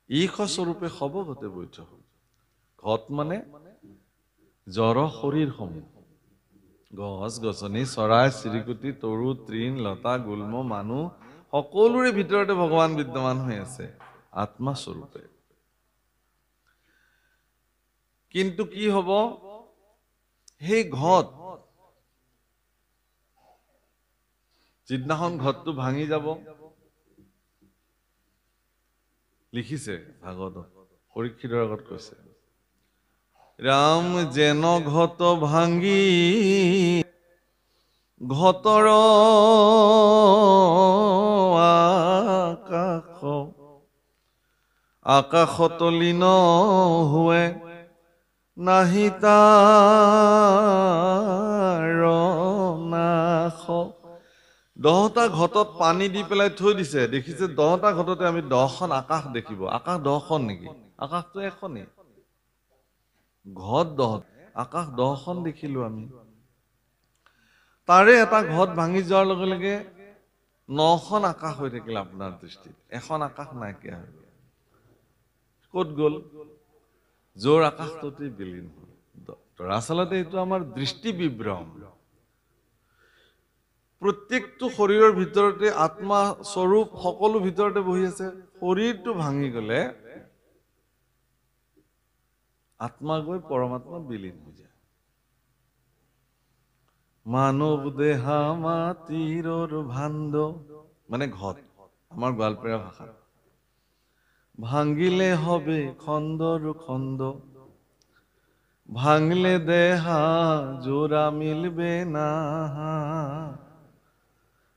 ঈশ স্বৰূপে সবগতে বৈঠ হল। ঘট মানে জড় শৰীৰসমূহ, গছ গছনি, চৰাই চিৰিকটি, তৰু তৃণ লতা গুল্ম মানুহ সকলোৰে ভিতৰতে ভগৱান বিদ্যমান হৈ আছে আত্মা স্বৰূপে। কিন্তু কি হব, সেই ঘট যিদিনাখন ঘটটো ভাঙি যাব, লিখিছে ভাগৱতত, পৰীক্ষিতৰ আগত কৈছে, ৰাম যেন ঘট ভাঙি ঘটৰ আকাশ, আকাশত লীন হুৱে নাহি তাৰ নাশ। 10টা ঘটত পানী দি পেলাই থৈ দিছে, দেখিছে 10টা ঘটতে আমি 10খন আকাশ দেখিব। আকাশ 10খন নেকি? আকাশটো এখনেই, ঘট 10, আকাশ 10খন দেখিলো আমি। তাৰে এটা ঘট ভাঙি যোৱাৰ লগে লগে 9খন আকাশ হৈ থাকিল আপোনাৰ দৃষ্টিত, এখন আকাশ নাইকিয়া হৈ গল। ক'ত গল? যোৰ আকাশটোতে বিলীন হল। দৰাচলতে এইটো আমাৰ দৃষ্টি বিভ্ৰম। প্ৰত্যেকটো শৰীৰৰ ভিতৰতে আত্মা স্বৰূপ সকলো ভিতৰতে বহি আছে। শৰীৰটো ভাঙি গলে আত্মা গৈ পৰমাত্মাত বিলীন হৈ যায়। মানৱ দেহা মাটিৰৰ ভাণ্ড মানে ঘট, আমাৰ গোৱালপৰীয়া ভাষাত। ভাঙিলে হবে খণ্ডৰ খণ্ড, ভাঙলে দেহা জোৰা মিলবে না।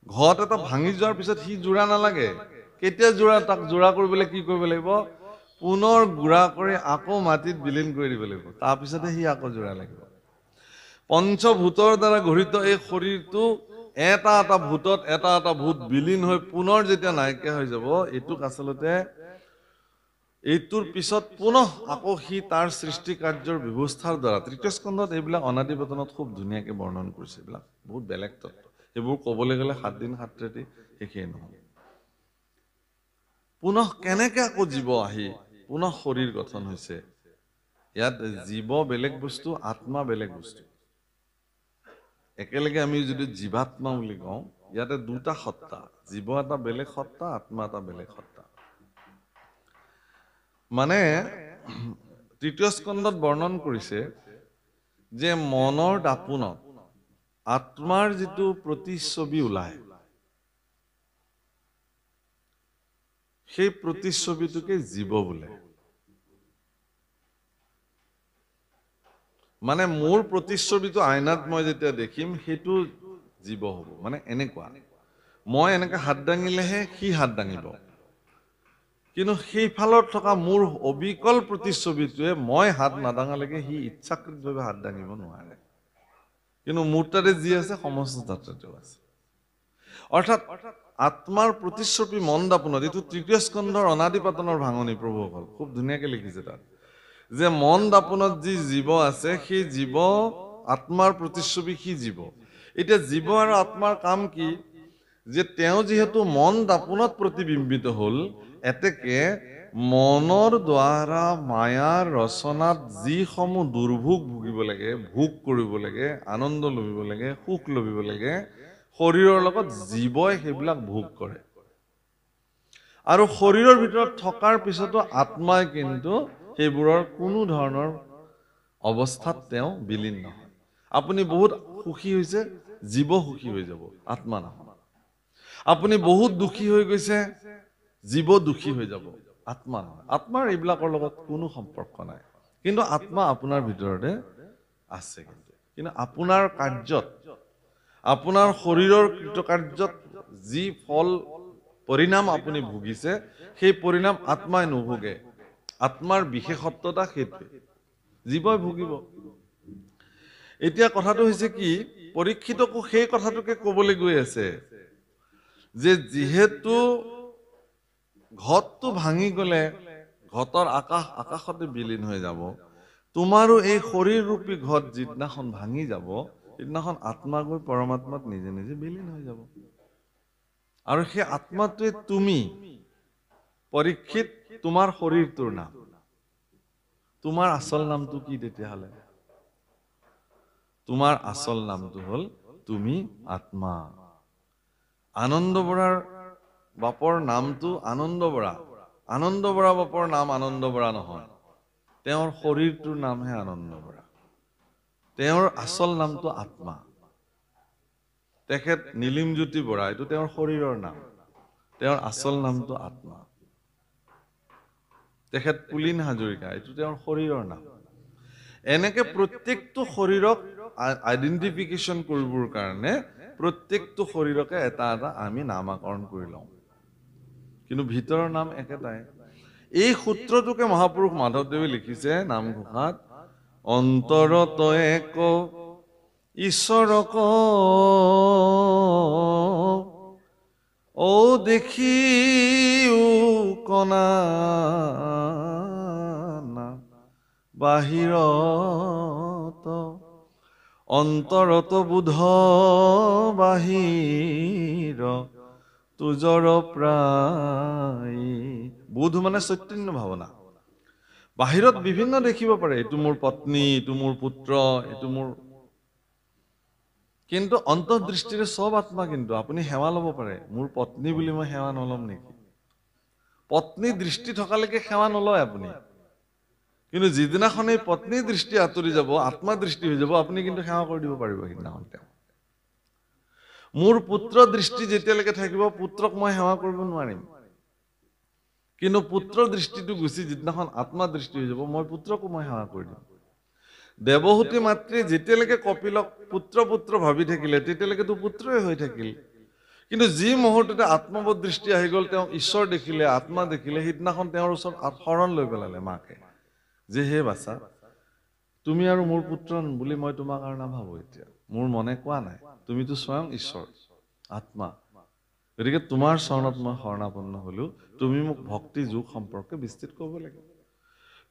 ঘট এটা ভাঙি যোৱাৰ পিছত সি জোৰা নালাগে। কেতিয়া জোৰা, তাক জোৰা কৰিবলৈ কি কৰিব লাগিব? পুনৰ গুড়া কৰি আকৌ মাটিত বিলীন কৰি দিব লাগিব, তাৰপিছতহে সি আকৌ জোৰা লাগিব। পঞ্চভূতৰ দ্বাৰা গঠিত এই শৰীৰটো এটা এটা ভূতত এটা এটা ভূত বিলীন হৈ পুনৰ যেতিয়া নাইকিয়া হৈ যাব, এইটোক আচলতে এইটোৰ পিছত পুনঃ আকৌ সি তাৰ সৃষ্টি কাৰ্যৰ ব্যৱস্থাৰ দ্বাৰা, তৃতীয় স্কন্ধত এইবিলাক অনাদি পতনত খুব ধুনীয়াকে বৰ্ণন কৰিছে। এইবিলাক বহুত বেলেগ তত্ত্ব, এইবোৰ ক'বলৈ গ'লে 7 দিন 7 ৰাতি শেষেই নহয়। পুনঃ কেনেকে আকৌ জীৱ আহি পুনঃ শৰীৰ গঠন হৈছে। ইয়াত জীৱ বেলেগ বস্তু, আত্মা বেলেগ বস্তু। একেলগে আমি যদি জীৱাত্মা বুলি কওঁ, ইয়াতে দুটা সত্তা, জীৱ এটা বেলেগ সত্তা, আত্মা এটা বেলেগ সত্তা। মানে তৃতীয় স্কন্ধত বৰ্ণন কৰিছে যে মনৰ দাপোনত আত্মাৰ যিটো প্ৰতিচ্ছবি ওলায়, সেই প্ৰতিচ্ছবিটোকে জীৱ বোলে। মানে মোৰ প্ৰতিচ্ছবিটো আইনাত মই যেতিয়া দেখিম, সেইটো জীৱ হ'ব। মানে এনেকুৱা, মই এনেকে হাত দাঙিলেহে সি হাত দাঙিব, কিন্তু সেইফালত থকা মোৰ অবিকল প্ৰতিচ্ছবিটোৱে মই হাত নাদাঙালৈকে সি ইচ্ছাকৃতভাৱে হাত দাঙিব নোৱাৰে। কিন্তু মোৰ তাতে যি আছে সমস্ত যাত্ৰাতেও আছে। অৰ্থাৎ আত্মাৰ প্ৰতিচ্ছবি মন দাপোনত, এইটো তৃতীয় স্কন্ধৰ অনাদি পাতনৰ ভাঙনি প্ৰভুসকল খুব ধুনীয়াকে লিখিছে তাত, যে মন দাপোনত যি জীৱ আছে, সেই জীৱ আত্মাৰ প্ৰতিচ্ছবি, সি জীৱ। এতিয়া জীৱ আৰু আত্মাৰ কাম কি? যে তেওঁ যিহেতু মন দাপোনত প্ৰতিবিম্বিত হল, এতেকে মনৰ দ্বাৰা মায়াৰ ৰচনাত যিসমূহ দুৰ্ভোগ ভুগিব লাগে, ভোগ কৰিব লাগে, আনন্দ লভিব লাগে, সুখ লভিব লাগে, শৰীৰৰ লগত জীৱই সেইবিলাক ভোগ কৰে। আৰু শৰীৰৰ ভিতৰত থকাৰ পিছতো আত্মাই কিন্তু সেইবোৰৰ কোনো ধৰণৰ অৱস্থাত তেওঁ বিলীন নহয়। আপুনি বহুত সুখী হৈছে, জীৱ সুখী হৈ যাব, আত্মা নহয়। আপুনি বহুত দুখী হৈ গৈছে, জীৱ দুখী হৈ যাব, আত্মা নহয়। আত্মাৰ এইবিলাকৰ লগত কোনো সম্পৰ্ক নাই, কিন্তু আত্মা আপোনাৰ ভিতৰতে আছে। কিন্তু আপোনাৰ কাৰ্যত, আপোনাৰ শৰীৰৰ কৃতকাৰ্যত যি ফল পৰিণাম আপুনি ভুগিছে, সেই পৰিণাম আত্মাই নুভুগে। আত্মাৰ বিশেষত্বতা সেইটোৱে, জীৱই ভুগিব। এতিয়া কথাটো হৈছে কি, পৰীক্ষিতকো সেই কথাটোকে কবলৈ গৈ আছে, যে যিহেতু ঘটটো ভাঙি গলে ঘটৰ আকাশ আকাশতে বিলীন হৈ যাব, তোমাৰো এই শৰীৰ ৰূপী ঘট যিদিনাখন ভাঙি যাব, সেইদিনাখন আত্মা গৈ পৰমাত্মাত নিজে নিজে বিলীন হৈ যাব। আৰু সেই আত্মাটোৱে তুমি। পৰীক্ষিত তোমাৰ শৰীৰটোৰ নাম। তোমাৰ আচল নামটো কি তেতিয়াহ'লে? তোমাৰ আচল নামটো হ'ল তুমি আত্মা। আনন্দ বৰাৰ বাপৰ নামটো আনন্দ বৰা। আনন্দ বৰা বাপৰ নাম আনন্দ বৰা নহয়, তেওঁৰ শৰীৰটোৰ নামহে আনন্দ বৰা। তেওঁৰ আচল নামটো আত্মা। তেখেত নীলিমজ্যোতি বৰা, এইটো তেওঁৰ শৰীৰৰ নাম, তেওঁৰ আচল নামটো আত্মা। তেখেত পুলিন হাজৰিকা, এইটো তেওঁৰ শৰীৰৰ নাম। এনেকে প্ৰত্যেকটো শৰীৰক আইডেন্টিফিকেশ্যন কৰিবৰ কাৰণে প্ৰত্যেকটো শৰীৰকে এটা এটা আমি নামাকৰণ কৰি লওঁ, কিন্তু ভিতৰৰ নাম একেটাই। এই সূত্ৰটোকে মহাপুৰুষ মাধৱদেৱে লিখিছে নামঘোষাত, অন্তৰত এক ঈশ্বৰক ঔ দেখিও কণা বাহিৰত, অন্তৰত বুধ বাহিৰ তুজৰ প্ৰায়। বুধ মানে চৈতন্য ভাৱনা। বাহিৰত বিভিন্ন দেখিব পাৰে, এইটো মোৰ পত্নী, এইটো মোৰ পুত্ৰ, এইটো মোৰ, কিন্তু অন্তৰ্দৃষ্টিৰে চব আত্মা। কিন্তু আপুনি সেৱা ল'ব পাৰে, মোৰ পত্নী বুলি মই সেৱা নল'ম নেকি? পত্নী দৃষ্টি থকালৈকে সেৱা নলয় আপুনি, কিন্তু যিদিনাখন এই পত্নীৰ দৃষ্টি আঁতৰি যাব, আত্মা দৃষ্টি হৈ যাব, আপুনি কিন্তু সেৱা কৰি দিব পাৰিব সেইদিনাখন। তেওঁ মোৰ পুত্ৰ দৃষ্টি যেতিয়ালৈকে থাকিব, পুত্ৰক মই সেৱা কৰিব নোৱাৰিম, কিন্তু পুত্ৰ দৃষ্টিটো গুচি যিদিনাখন আত্মা দৃষ্টি হৈ যাব, মই পুত্ৰকো মই সেৱা কৰি দিম। দেৱহূতি মাতৃয়ে যেতিয়ালৈকে কপিলক পুত্ৰ পুত্ৰ ভাবি থাকিলে, তেতিয়ালৈকেতো পুত্ৰই হৈ থাকিল, কিন্তু যি মুহূৰ্ততে আত্মবোধ দৃষ্টি আহি গ'ল, তেওঁ ঈশ্বৰ দেখিলে, আত্মা দেখিলে, সেইদিনাখন তেওঁৰ ওচৰত শৰণ লৈ পেলালে মাকে, যে হে বাচা, তুমি আৰু মোৰ পুত্ৰ বুলি মই তোমাৰ কাৰণে ভাবো। এতিয়া মোৰ মনে কোৱা নাই, তুমিতো স্বয়ং ঈশ্বৰ আত্মা, গতিকে তোমাৰ চৰণত মই শৰণাপন্ন হলো, তুমি মোক ভক্তি যোগ সম্পৰ্কে বিস্তৃত কৰিব লাগে,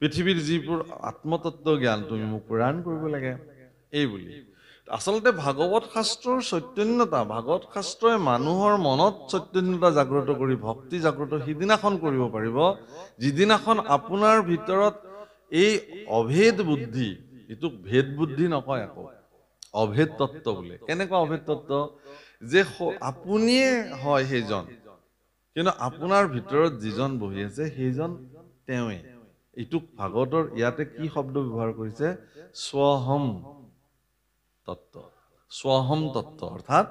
পৃথিৱীৰ যিবোৰ আত্মতত্ব জ্ঞান তুমি মোক প্ৰদান কৰিব লাগে, এই বুলি। আচলতে ভাগৱত শাস্ত্ৰৰ চৈতন্যতা, ভাগৱত শাস্ত্ৰই মানুহৰ মনত চৈতন্যতা জাগ্ৰত কৰি ভক্তি জাগ্ৰত সিদিনাখন কৰিব পাৰিব, যিদিনাখন আপোনাৰ ভিতৰত এই অভেদ বুদ্ধি, এইটো ভেদ বুদ্ধি নকয় আকৌ, অভেদ তত্ত্ব বোলে। কেনেকুৱা অভেদ তত্ত্ব? যে আপুনিয়ে হয় সেইজন, কিন্তু আপোনাৰ ভিতৰত যিজন বহি আছে সেইজন তেওঁৱে। এইটোক ভাগৱতৰ ইয়াতে কি শব্দ ব্যৱহাৰ কৰিছে? স্বহম তত্ত্ব। স্বহম তত্ত্ব অৰ্থাৎ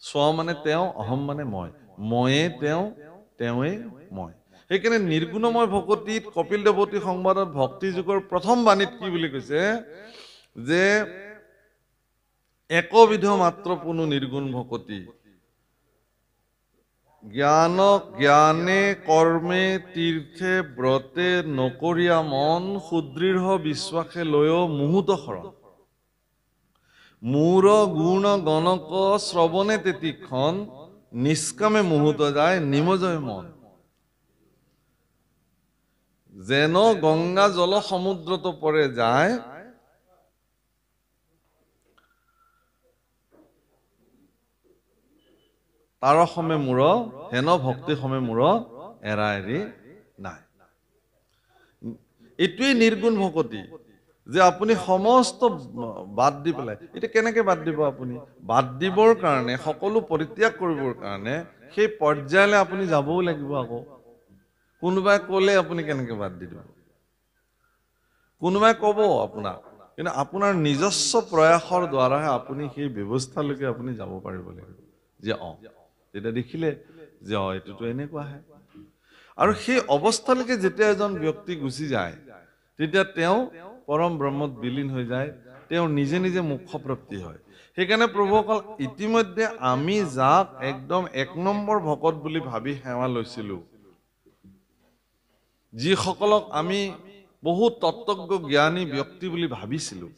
স্ব মানে তেওঁ, অহম মানে মই, ময়ে তেওঁ, তেওঁৱে মই। সেইকাৰণে নিৰ্গুণময় ভকতিত কপিল দেৱতী সংবাদত ভক্তি যুগৰ প্ৰথম বাণীত কি বুলি কৈছে? যে একবিধ মাত্ৰ পুনু নিৰ্গুণ ভকতি, জ্ঞানে কৰ্মে তীৰ্থে ব্ৰতে নকৰিয়া মন, সুদৃঢ় বিশ্বাসে লৈও মুহূৰ্ত শৰণ, মূৰ গুণ গণক শ্ৰৱণে তেতিক্ষণ, নিষ্কামে মুহূৰ্ত যায় নিমজয় মন। যেন গংগা জল সমুদ্ৰত পৰে যায়, তাৰ সমে মূৰ হেন ভক্তি সমে মূৰ এৰা এৰি নাই। এইটোৱেই নিৰ্গুণ ভকতি, যে আপুনি সমস্ত বাদ দি পেলাই। এতিয়া কেনেকে বাদ দিব? আপুনি বাদ দিবৰ কাৰণে, সকলো পৰিত্যাগ কৰিবৰ কাৰণে সেই পৰ্যায়লৈ আপুনি যাবও লাগিব। আকৌ কোনোবাই কলে আপুনি কেনেকে বাদ দি দিব? কোনোবাই কব আপোনাক, কিন্তু আপোনাৰ নিজস্ব প্ৰয়াসৰ দ্বাৰাহে আপুনি সেই ব্যৱস্থালৈকে আপুনি যাব পাৰিব লাগিব, যে তেতিয়া দেখিলে যে এইটোতো এনেকুৱাহে। আৰু সেই অৱস্থালৈকে যেতিয়া এজন ব্যক্তি গুচি যায়, তেতিয়া তেওঁ পৰম ব্ৰহ্মত বিলীন হৈ যায়, তেওঁ নিজে নিজে মোক্ষপ্ৰাপ্তি হয়। সেইকাৰণে প্ৰভুসকল, ইতিমধ্যে আমি যাক একদম ১ নম্বৰ ভকত বুলি ভাবি সেৱা লৈছিলো, যিসকলক আমি বহুত তত্ত্বজ্ঞ জ্ঞানী ব্যক্তি বুলি ভাবিছিলো,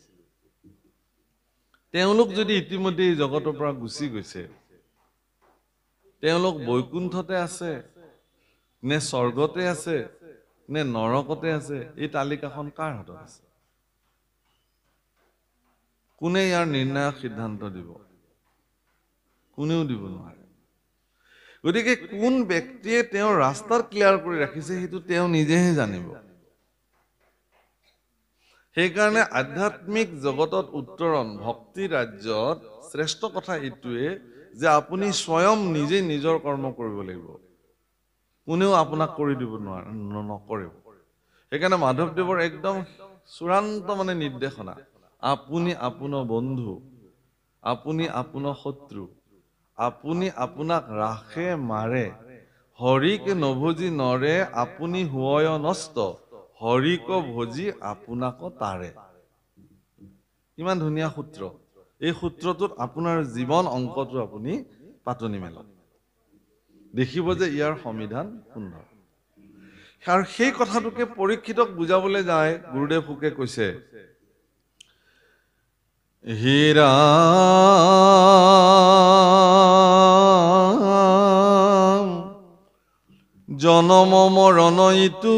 তেওঁলোক যদি ইতিমধ্যে এই জগতৰ পৰা গুচি গৈছে, তেওঁলোক বৈকুণ্ঠতে আছে নে স্বৰ্গতে আছে নে নৰকতে আছে, এই তালিকাখন কাৰ হাতত আছে? কোনে ইয়াৰ নিৰ্ণায়ক সিদ্ধান্ত দিব? কোনেও দিব নোৱাৰে। গতিকে কোন ব্যক্তিয়ে তেওঁৰ ৰাস্তাৰ ক্লিয়াৰ কৰি ৰাখিছে সেইটো তেওঁ নিজেহে জানিব সেইকাৰণে আধ্যাত্মিক জগতত উত্তৰণ ভক্তি ৰাজ্যত শ্ৰেষ্ঠ কথা এইটোৱে যে আপুনি স্বয়ং নিজে নিজৰ কৰ্ম কৰিব লাগিব কোনেও আপোনাক কৰি দিব নকৰিব সেইকাৰণে মাধৱদেৱৰ একদম চূড়ান্ত মানে নিৰ্দেশনা আপুনি আপোনাৰ বন্ধু আপুনি আপোনাৰ শত্ৰু আপুনি আপোনাক ৰাখে মাৰে হৰিক নভজি নৰে আপুনি হুয় নষ্ট হৰিক ভজি আপোনাক তাৰে ইমান ধুনীয়া সূত্ৰ এই সূত্ৰটোত আপোনাৰ জীৱন অংকটো আপুনি পাতনি মেলক দেখিব যে ইয়াৰ সংবিধান সুন্দৰ আৰু সেই কথাটোকে পৰীক্ষিতক বুজাবলৈ যায় গুৰুদেৱ ফুকে কৈছে হীৰা জনম মৰণ ইটো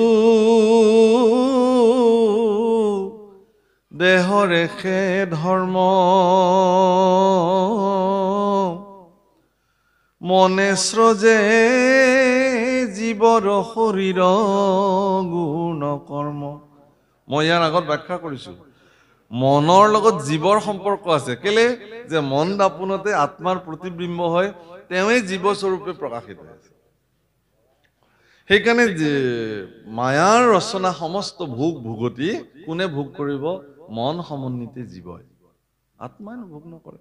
দেহৰে খে ধৰ্ম মনে স্ৰজে জীৱৰ শৰীৰ গুণ কৰ্ম মই ইয়াৰ আগত ব্যাখ্যা কৰিছো মনৰ লগত জীৱৰ সম্পৰ্ক আছে কেলে যে মন দাপোনতে আত্মাৰ প্ৰতিবিম্ব হয় তেওঁই জীৱ স্বৰূপে প্ৰকাশিত হৈছে সেইকাৰণে যে মায়াৰ ৰচনা সমস্ত ভোগ ভোগতি কোনে ভোগ কৰিব মন সমন্বিতে জীৱই আত্মাই ভোগ নকৰে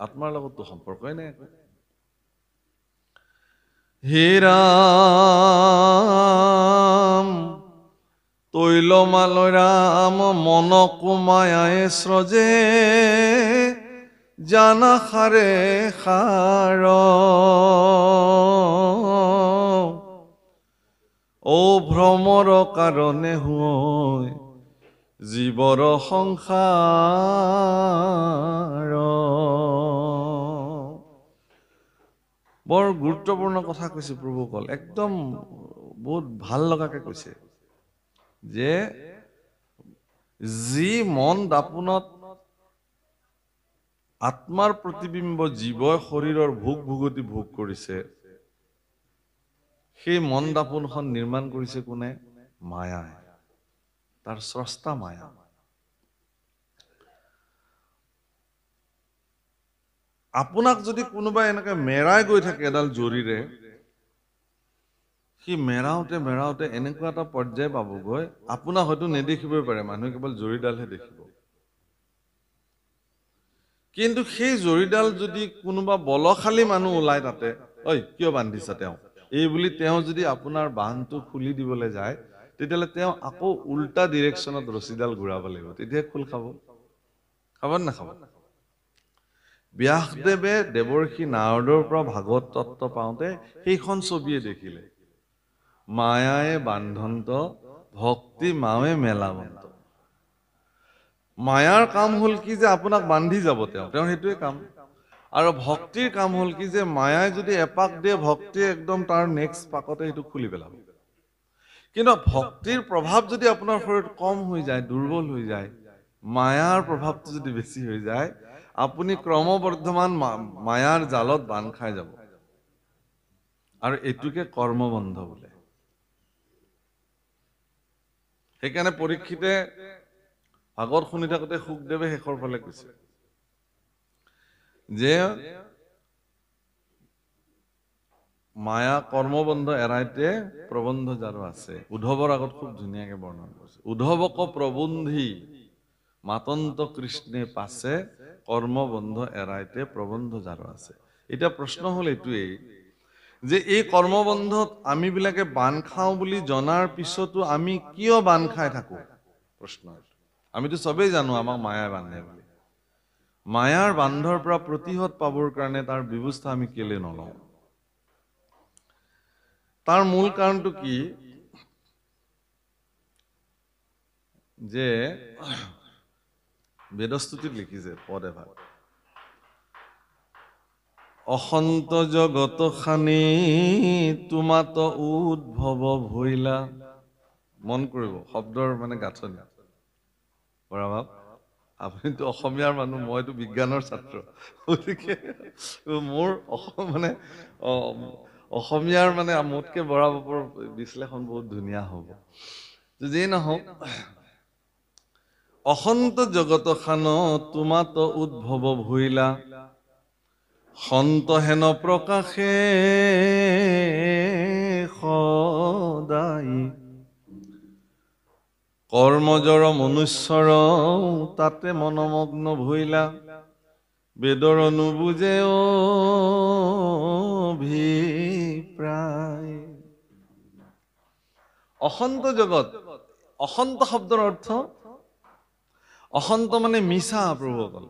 আত্মাৰ লগততো সম্পৰ্কই নাই হে ৰাম তৈলমাল ৰাম মন কুমায়াই স্ৰজে জানা খাৰে খাৰ ও ভ্ৰমৰ কাৰণে হয় জীৱৰ সংসাৰ বৰ গুৰুত্বপূৰ্ণ কথা কৈছে প্ৰভুকল একদম বহুত ভাল লগাকে কৈছে যে যি মন দাপোনত আত্মাৰ প্ৰতিবিম্ব জীৱই শৰীৰৰ ভোগ ভোগতি ভোগ কৰিছে সেই মন দাপোনখন নিৰ্মাণ কৰিছে কোনে মায়াই তাৰ স্ৰষ্টা মায়া আপোনাক যদি কোনোবাই এনেকে মেৰাই গৈ থাকে এডাল জৰিৰে সি মেৰাওতে মেৰাওতে এনেকুৱা এটা পৰ্যায় পাবগৈ আপোনাক হয়তো নেদেখিবই পাৰে মানুহে কেৱল জৰিডালহে দেখিব কিন্তু সেই জৰিডাল যদি কোনোবা বলশালী মানুহ ওলাই তাতে ঐ কিয় বান্ধিছা তেওঁ এই বুলি তেওঁ যদি আপোনাৰ বান্ধটো খুলি দিবলৈ যায় তেতিয়াহ'লে তেওঁ আকৌ উল্টা ডিৰেকশ্যনত ৰছীডাল ঘূৰাব লাগিব তেতিয়া খোল খাব নাখাব ব্যাসদেৱে দেৱৰ্ষি নাৰদৰ পৰা ভাগৱত তত্ত্ব পাওঁতে সেইখন ছবিয়ে দেখিলে মায়ায়ে বান্ধন্ত ভক্তি মাৱে মেলাবন্ত মায়াৰ কাম হল কি যে আপোনাক বান্ধি যাব তেওঁ সেইটোৱে কাম আৰু ভক্তিৰ কাম হল কি যে মায়াই যদি এপাক দিয়ে ভক্তিয়ে একদম তাৰ নেক্সট পাকতে সেইটো খুলি পেলাব কিন্তু ভক্তিৰ প্ৰভাৱ যদি আপোনাৰ শৰীৰত কম হৈ যায় দুৰ্বল হৈ যায় মায়াৰ প্ৰভাৱটো যদি বেছি হৈ যায় আপুনি ক্ৰমবৰ্ধমান মায়াৰ জালত বান্ধ খাই যাব আৰু এটোকে কৰ্মবন্ধ বোলে সেইকাৰণে পৰীক্ষিতে ভাগৱত শুনি থাকোতে শুকদেৱে শেষৰ ফালে কৈছে যে মায়া কৰ্মবন্ধ এৰাইতে প্ৰবন্ধ যাৰো আছে উদ্ধৱৰ আগত খুব ধুনীয়াকে বৰ্ণনা কৰিছে উদ্ধৱক প্ৰবন্ধি মাতন্ত কৃষ্ণে পাছে কৰ্মবন্ধ এৰাইতে প্ৰবন্ধ যাৰো আছে এটা প্ৰশ্ন হল এইটোৱেই যে এই কৰ্মবন্ধত আমি বিলাকে বান খাওঁ বুলি জনাৰ পিছতো আমি কিয় বান খাই থাকো প্ৰশ্ন আমিতো সবেই জানো আমাক মায়াই বান্ধে বুলি মায়াৰ বান্ধৰ পৰা প্ৰতিহত পাবৰ কাৰণে তাৰ ব্যৱস্থা আমি কেলে নলওঁ তাৰ মূল কাৰণটো কি যে বেদস্তুতিত লিখিছে পদ এভাগ অসন্ত জগত খানি তোমাত উদ্ভৱ ভৈলা মন কৰিব শব্দৰ মানে গাঁথনি বৰাভাৱ আপুনিতো অসমীয়াৰ মানুহ, মইতো বিজ্ঞানৰ ছাত্ৰ, গতিকে মোৰ মানে অসমীয়াৰ মানে মোতকে বৰাবৰ বিশ্লেষণ বহুত ধুনীয়া হ'ব। যিয়ে নহওক, অসন্ত জগত খান তোমাত উদ্ভৱ ভুইলা, সন্ত হেন প্ৰকাশে সদায়, কৰ্মজৰ মনুষ্যৰ তাতে মনমগ্ন ভুইলা, বেদৰ নুবুজে অভিপ্ৰায়। অসন্ত জগত, অসন্ত শব্দৰ অৰ্থ, অসন্ত মানে মিছা প্ৰভুসকল।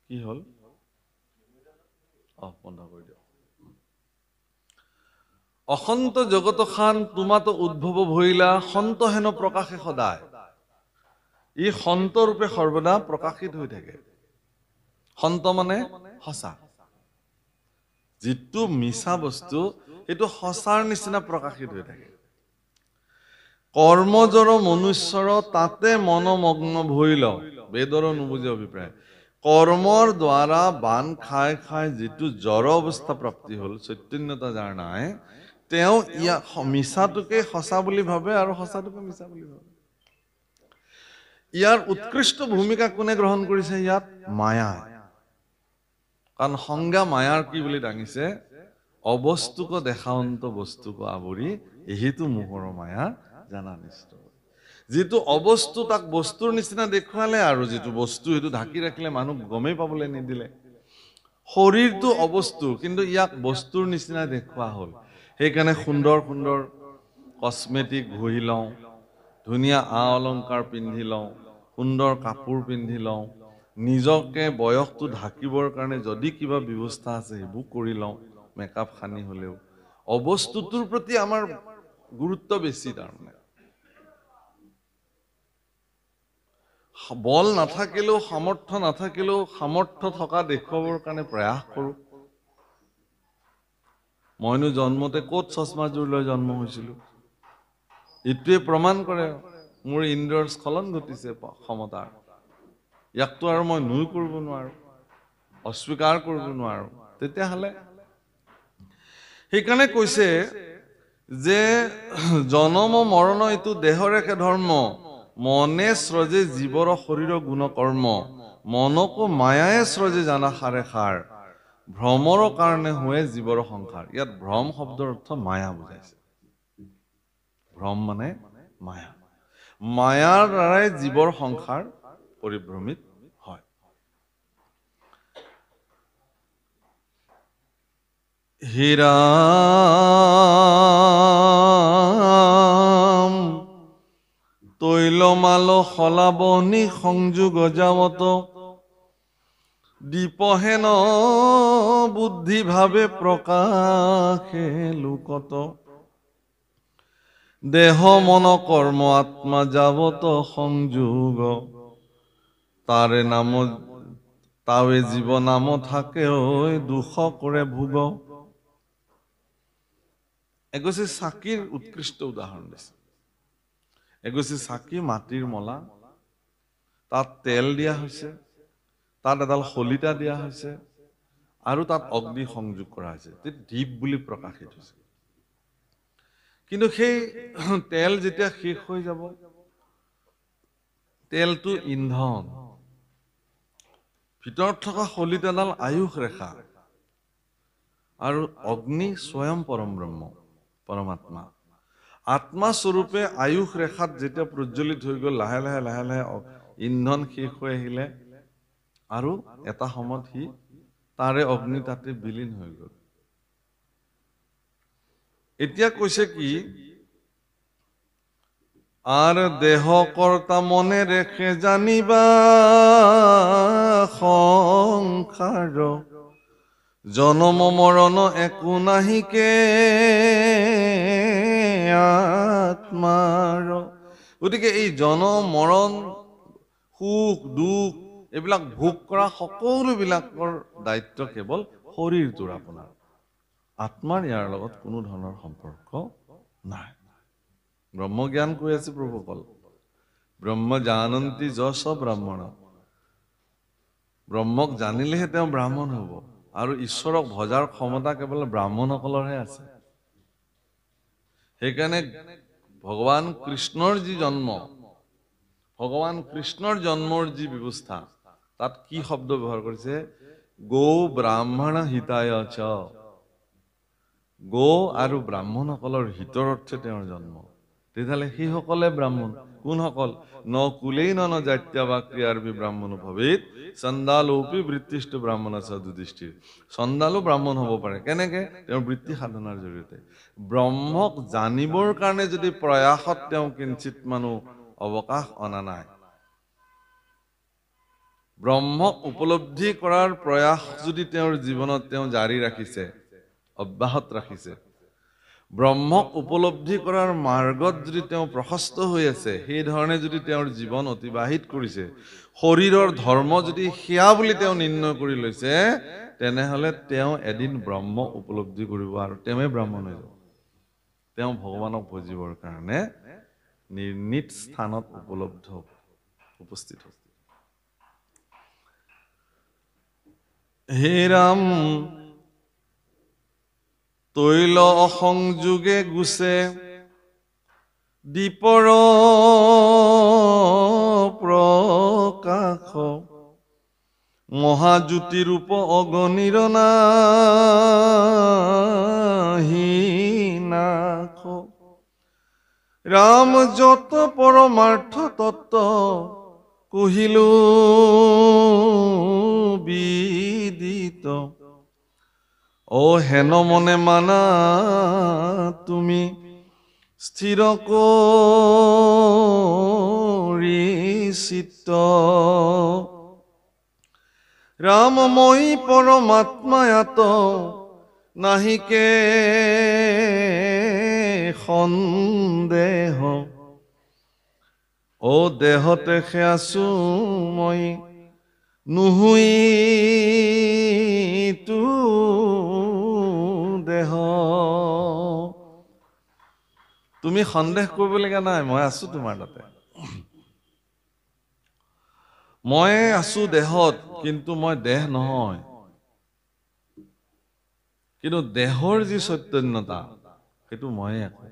কি হল? বন্ধ কৰি দিয়ক। অসন্ত জগত খান তোমাতো উদ্ভৱ ভইলা, সন্ত হেন প্ৰকাশে সদায়। ই সন্ত ৰূপে সৰ্বদা প্ৰকাশিত হৈ থাকে। সন্ত মানে সঁচা, যিটো মিছা বস্তু সেইটো সঁচাৰ নিচিনা প্ৰকাশিত হৈ থাকে। কৰ্মজৰ মনুষ্যৰ তাতে মনমগ্ন ভইল, বেদৰ নুবুজে অভিপ্ৰায়। কৰ্মৰ দ্বাৰা বান খাই খাই যিটো জড় অৱস্থা প্ৰাপ্তি হ'ল, চৈতন্যতা যাৰ নাই, তেওঁ ইয়াক মিছাটোকে সঁচা বুলি ভাবে আৰু সঁচাটোকে মিছা বুলি ভাবে। ইয়াৰ উৎকৃষ্ট ভূমিকা কোনে গ্ৰহণ কৰিছে? ইয়াত মায়া। কাৰণ সংজ্ঞা মায়াৰ কি বুলি দাঙিছে? অবস্তুক দেখাৱন্ত বস্তুক আৱৰি, এহিতো মোহৰ মায়া জানা নিষ্ঠ। যিটো অবস্তু তাক বস্তুৰ নিচিনা দেখুৱালে, আৰু যিটো বস্তু সেইটো ঢাকি ৰাখিলে, মানুহ গমেই পাবলৈ নিদিলে। শৰীৰটো অবস্তু, কিন্তু ইয়াক বস্তুৰ নিচিনা দেখুওৱা হ'ল। সেইকাৰণে সুন্দৰ সুন্দৰ কচমেটিক ঘঁহি লওঁ, ধুনীয়া অলংকাৰ পিন্ধি লওঁ, সুন্দৰ কাপোৰ পিন্ধি লওঁ, নিজকে বয়সটো ঢাকিবৰ কাৰণে যদি কিবা ব্যৱস্থা আছে সেইবোৰ কৰি লওঁ, মেকআপ সানি হলেও। অবস্তুটোৰ প্ৰতি আমাৰ গুৰুত্ব বেছি। তাৰমানে বল নাথাকিলেও, সামৰ্থ্য নাথাকিলেও, সামৰ্থ্য থকা দেখুৱাবৰ কাৰণে প্ৰয়াস কৰোঁ। মইনো জন্মতে ক'ত চশমাযোৰ লৈ জন্ম হৈছিলো? এইটোৱে প্ৰমাণ কৰে মোৰ ইন্দ্ৰিয়ৰ স্খলন ঘটিছে ক্ষমতাৰ। ইয়াকতো আৰু মই নুই কৰিব নোৱাৰো, অস্বীকাৰ কৰিব নোৱাৰো। তেতিয়াহ'লে সেইকাৰণে কৈছে যে জনম মৰণ এইটো দেহৰ একে ধৰ্ম, মনে স্ৰজে জীৱৰ শৰীৰ গুণ কৰ্ম, মনকো মায়ায়ে স্ৰজে জানা সাৰে সাৰ, ভ্ৰমৰ কাৰণে হয় জীৱৰ সংসাৰ। ইয়াত ভ্ৰম শব্দৰ অৰ্থ মায়া বুজাইছে। ভ্ৰম মানে মায়া। মায়াৰ দ্বাৰাই জীৱৰ সংসাৰ পৰিভ্ৰমিত হয়। হীৰাম তৈলমাল সলাবনি সংযোগ যাৱত, দীপহেন বুদ্ধি ভাবে প্ৰকাশে লোকত, দেহ মন কৰ্ম আত্মা যাৱত সংযোগ, তাৰে নাম তাৱে জীৱ নাম থাকে দুখ কৰে ভোগ। এগছি চাকিৰ উৎকৃষ্ট উদাহৰণ দিছে। এগছি চাকি মাটিৰ মলা, তাত তেল দিয়া হৈছে, তাত এডাল শলিতা দিয়া হৈছে, আৰু তাত অগ্নি সংযোগ কৰা হৈছে। দীপ বুলি প্ৰকাশিত হৈছে। কিন্তু সেই তেল যেতিয়া শেষ হৈ যাব, তেলটো ইন্ধন, ভিতৰত থকা শলিতাডাল আয়ুস ৰেখা, আৰু অগ্নি স্বয়ং পৰম ব্ৰহ্ম, পৰমাত্মা। আত্মা স্বৰূপে আয়ুস ৰেখাত যেতিয়া প্ৰজ্বলিত হৈ গ'ল, লাহে লাহে লাহে লাহে ইন্ধন শেষ হৈ আহিলে, আৰু এটা সময়ত সি তাৰে অগ্নি তাতে বিলীন হৈ গ'ল। এতিয়া কৈছে কি? আর দেহ কর্তা মনে রেখে জানিবা সংসার, জনম মরণ একো নাহিকে আত্মার। গতিকে এই জনম মৰণ, সুখ দুখ এইবিলাক ভোগ কৰা সকলোবিলাকৰ দায়িত্ব কেৱল শৰীৰটোৰ। আপোনাৰ আত্মাৰ ইয়াৰ লগত কোনো ধৰণৰ সম্পৰ্ক নাই। ব্ৰহ্মজ্ঞান কৈ আছে প্ৰভুসকল। ব্ৰহ্ম জানন্তি যশ ব্ৰাহ্মণ। ব্ৰহ্মক জানিলেহে তেওঁ ব্ৰাহ্মণ হ'ব। আৰু ঈশ্বৰক ভজাৰ ক্ষমতা কেৱল ব্ৰাহ্মণসকলৰহে আছে। সেইকাৰণে ভগৱান কৃষ্ণৰ যি জন্ম, ভগৱান কৃষ্ণৰ জন্মৰ যি ব্যৱস্থা, তাত কি শব্দ ব্যৱহাৰ কৰিছে? গো ব্ৰাহ্মণ হিতায় চ। গো আৰু ব্ৰাহ্মণসকলৰ হিতৰ অৰ্থে তেওঁৰ জন্ম। তেতিয়াহ'লে সেইসকলে ব্ৰাহ্মণ। কোনসকল? ন কুলেই ন জাত্য বা ক্ৰিয়াৰ ব্ৰাহ্মণ ভৱেত চণ্ডালোপি বৃত্তিষ্ঠ ব্ৰাহ্মণ আছে যুধিষ্ঠিৰ। চণ্ডালো ব্ৰাহ্মণ হ'ব পাৰে। কেনেকে? তেওঁৰ বৃত্তি সাধনাৰ জৰিয়তে। ব্ৰহ্মক জানিবৰ কাৰণে যদি প্ৰয়াসত তেওঁ কিঞ্চিত মানুহ অৱকাশ অনা নাই, ব্ৰহ্মক উপলব্ধি কৰাৰ প্ৰয়াস যদি তেওঁৰ জীৱনত তেওঁ জাৰি ৰাখিছে, অব্যাহত ৰাখিছে, ব্ৰহ্মক উপলব্ধি কৰাৰ মাৰ্গত যদি তেওঁ প্ৰশস্ত হৈ আছে, সেই ধৰণে যদি তেওঁৰ জীৱন অতিবাহিত কৰিছে, শৰীৰৰ ধৰ্ম যদি সেয়া বুলি তেওঁ নিৰ্ণয় কৰি লৈছে, তেনেহ'লে তেওঁ এদিন ব্ৰহ্ম উপলব্ধি কৰিব আৰু তেওঁৱে ব্ৰাহ্মণ হৈ যাব। তেওঁ ভগৱানক ভজিবৰ কাৰণে নিৰ্ণীত স্থানত উপস্থিত হ'ব। হে ৰাম তৈল অসংযোগে গুছে দীপৰ প্ৰকাশ মহাজ্যোতিৰূপ অগণিৰ নাশ। ৰাম যত পৰমাৰ্থ তত্ত্ব কহিলো বিদিত, অ হেন মনে মানা তুমি স্থিৰ কৰি চিত্ত। ৰামময়ী পৰমাত্মায়াত নাহিকে সন্দেহ, অ দেহতে সে আছো মই নুহুই তু দেহ। তুমি সন্দেহ কৰিবলগীয়া নাই, মই আছো তোমাৰ তাতে। মই আছো দেহত, কিন্তু মই দেহ নহয়। কিন্তু দেহৰ যি চৈতন্যতা, সেইটো ময়ে আকৌ।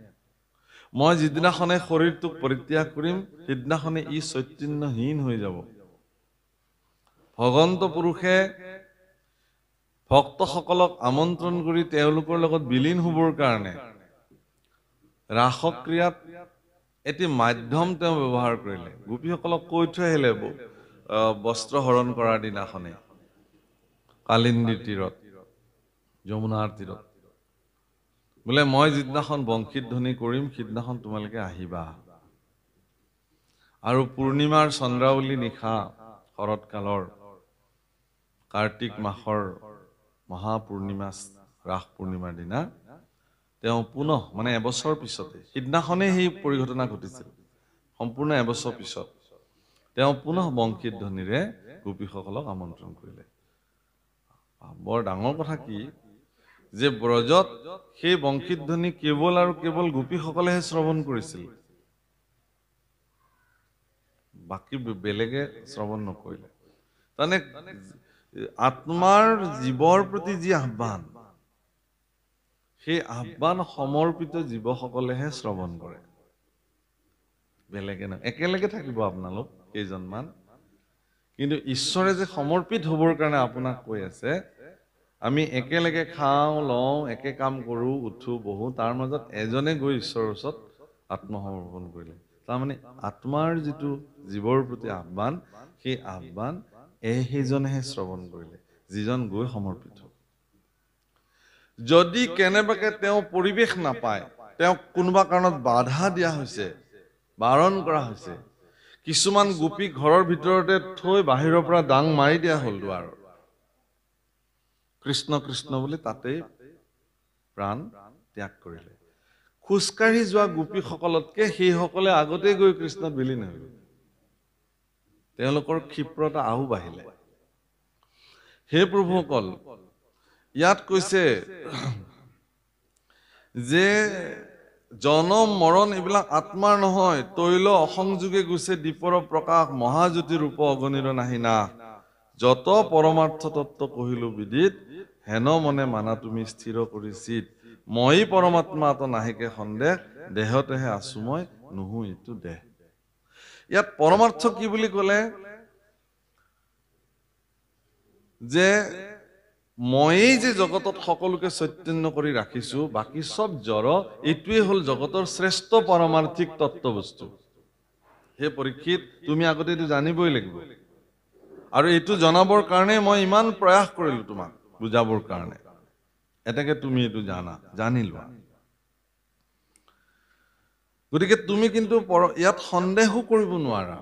মই যিদিনাখনে শৰীৰটোক পৰিত্যাগ কৰিম, সিদিনাখনে ই চৈতন্যহীন হৈ যাব। ভগৱন্ত পুৰুষে ভক্তসকলক আমন্ত্ৰণ কৰি তেওঁলোকৰ লগত বিলীন হ'বৰ কাৰণে ৰাসক্ৰিয়াত এটি মাধ্যম তেওঁ ব্যৱহাৰ কৰিলে। গোপীসকলক কৈ থৈ আহিলে বস্ত্ৰ হৰণ কৰাৰ দিনাখনে কালিন্দী তীৰত, যমুনাৰ তীৰত, বোলে মই যিদিনাখন বংশীত ধ্বনি কৰিম সিদিনাখন তোমালোকে আহিবা। আৰু পূৰ্ণিমাৰ চন্দ্ৰাৱলী নিশা, শৰৎকালৰ কাৰ্তিক মাহৰ মহাপূৰ্ণিমা, ৰাস পূৰ্ণিমাৰ দিনা তেওঁ পুনঃ, মানে এবছৰ পিছতে, সিদিনাখনেই সেই পৰিঘটনা ঘটিছিল, সম্পূৰ্ণ এবছৰ পিছত তেওঁ পুনঃ বংশীত ধ্বনিৰে গোপীসকলক আমন্ত্ৰণ কৰিলে। বৰ ডাঙৰ কথা কি যে ব্ৰজত সেই বংশীত ধ্বনি কেৱল আৰু কেৱল গোপীসকলেহে শ্ৰৱণ কৰিছিল, বাকী বেলেগে শ্ৰৱণ নকৰিলে। তাৰমানে আত্মাৰ জীৱৰ প্ৰতি যি আহ্বান, সেই আহ্বান সমৰ্পিত জীৱসকলেহে শ্ৰৱণ কৰে, বেলেগে নহয়। একেলগে থাকিব আপোনালোক কেইজনমান, কিন্তু ঈশ্বৰে যে সমৰ্পিত হ'বৰ কাৰণে আপোনাক কৈ আছে, আমি একেলগে খাওঁ লওঁ, একে কাম কৰোঁ, উঠো বহো, তাৰ মাজত এজনে গৈ ঈশ্বৰৰ ওচৰত আত্মসমৰ্পণ কৰিলে। তাৰমানে আত্মাৰ যিটো জীৱৰ প্ৰতি আহ্বান, সেই আহ্বান সেইজনেহে শ্ৰৱণ কৰিলে, যিজন গৈ সমৰ্পিত। যদি কেনেবাকে তেওঁ পৰিৱেশ নাপায়, তেওঁক কোনোবা কাৰণত বাধা দিয়া হৈছে, বাৰণ কৰা হৈছে, কিছুমান গোপী ঘৰৰ ভিতৰতে থৈ বাহিৰৰ পৰা দাং মাৰি দিয়া হ'ল দুৱাৰত, কৃষ্ণ কৃষ্ণ বুলি তাতেই প্ৰাণ ত্যাগ কৰিলে। খোজকাঢ়ি যোৱা গোপীসকলতকে সেইসকলে আগতে গৈ কৃষ্ণত বিলীন হৈ গ'ল। তেওঁলোকৰ ক্ষিপ্ৰতা আৰু বাঢ়িলে। হে প্ৰভুসকল, ইয়াত কৈছে যে জনম মৰণ এইবিলাক আত্মাৰ নহয়, তৈল অসংযোগে গুছে দীপৰ প্ৰকাশ, মহাজ্যোতি ৰূপ অগণিৰ নাহি নাশ। যত পৰমাৰ্থ তত্ত্ব কহিলো বিদিত, হেন মনে মানা তুমি স্থিৰ কৰি চিত। মই পৰমাত্মা তো নাহিকে সন্দেহ, দেহতেহে আছো মই, নহো এইটো দেহ। ইয়াত পৰমাৰ্থ কি বুলি ক'লে, যে ময়েই যে জগতত সকলোকে চৈতন্য কৰি ৰাখিছো, বাকী সব জড়, এইটোৱে হ'ল জগতৰ শ্ৰেষ্ঠ পাৰমাৰ্থিক তত্ত্ব বস্তু। সেই পৰীক্ষিত তুমি আগতে এইটো জানিবই লাগিব, আৰু এইটো জনাবৰ কাৰণে মই ইমান প্ৰয়াস কৰিলো তোমাক বুজাবৰ কাৰণে। এতেকে তুমি এইটো জানি লোৱা। গতিকে তুমি কিন্তু ইয়াত সন্দেহো কৰিব নোৱাৰা,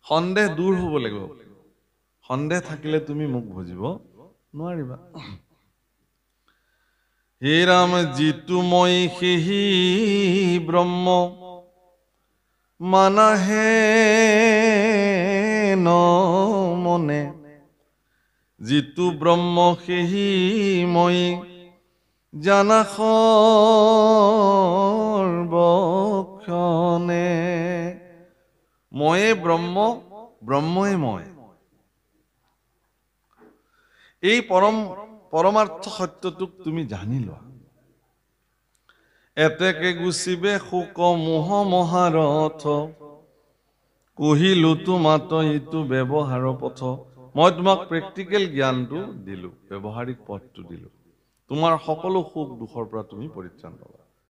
সন্দেহ দূৰ হ'ব লাগিব। সন্দেহ থাকিলে তুমি মোক বুজিব নোৱাৰিবা। হে ৰাম যিটো মই সেহি ব্ৰহ্ম, মানাহে ন মনে। যিটো ব্ৰহ্ম সেহি মই, জানা সৰ্বক্ষণে। ময়ে ব্ৰহ্ম, ব্ৰহ্মই মই। এই পৰমাৰ্থ সত্যটোক তুমি জানি লোৱা। এতেকে গুচিবে শোক মোহ মহাৰথ, কহিলো তোমাত ইটো ব্যৱহাৰ পথ। মই তোমাক প্ৰেক্টিকেল জ্ঞানটো দিলো, ব্যৱহাৰিক পথটো দিলো। তোমাৰ সকলো সুখ দুখৰ পৰা তুমি পৰিত্ৰাণ পাবা।